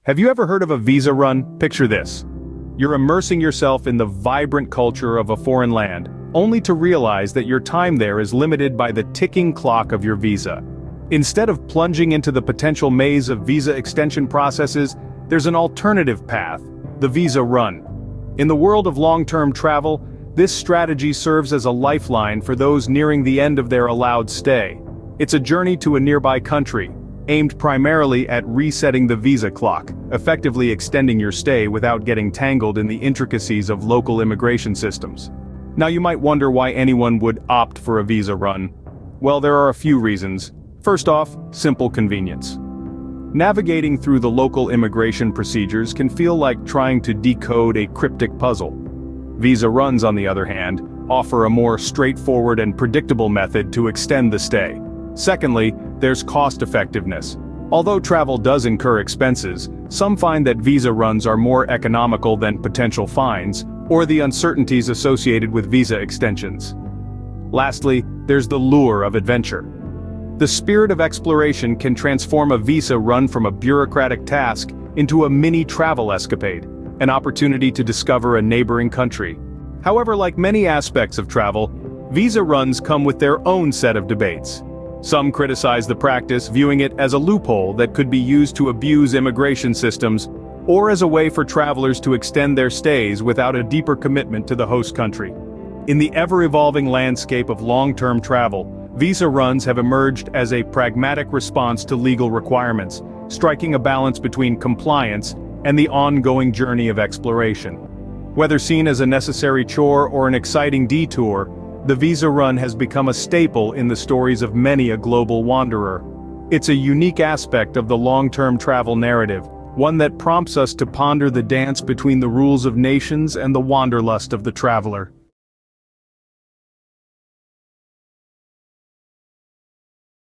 Have you ever heard of a visa run? Picture this. You're immersing yourself in the vibrant culture of a foreign land, only to realize that your time there is limited by the ticking clock of your visa. Instead of plunging into the potential maze of visa extension processes, there's an alternative path, the visa run. In the world of long-term travel, this strategy serves as a lifeline for those nearing the end of their allowed stay. It's a journey to a nearby country, aimed primarily at resetting the visa clock, effectively extending your stay without getting tangled in the intricacies of local immigration systems. Now you might wonder why anyone would opt for a visa run. Well, there are a few reasons. First off, simple convenience. Navigating through the local immigration procedures can feel like trying to decode a cryptic puzzle. Visa runs, on the other hand, offer a more straightforward and predictable method to extend the stay. Secondly, there's cost effectiveness. Although travel does incur expenses, some find that visa runs are more economical than potential fines, or the uncertainties associated with visa extensions. Lastly, there's the lure of adventure. The spirit of exploration can transform a visa run from a bureaucratic task into a mini travel escapade, an opportunity to discover a neighboring country. However, like many aspects of travel, visa runs come with their own set of debates. Some criticize the practice, viewing it as a loophole that could be used to abuse immigration systems, or as a way for travelers to extend their stays without a deeper commitment to the host country. In the ever-evolving landscape of long-term travel, visa runs have emerged as a pragmatic response to legal requirements, striking a balance between compliance and the ongoing journey of exploration. Whether seen as a necessary chore or an exciting detour, the visa run has become a staple in the stories of many a global wanderer. It's a unique aspect of the long-term travel narrative, one that prompts us to ponder the dance between the rules of nations and the wanderlust of the traveler.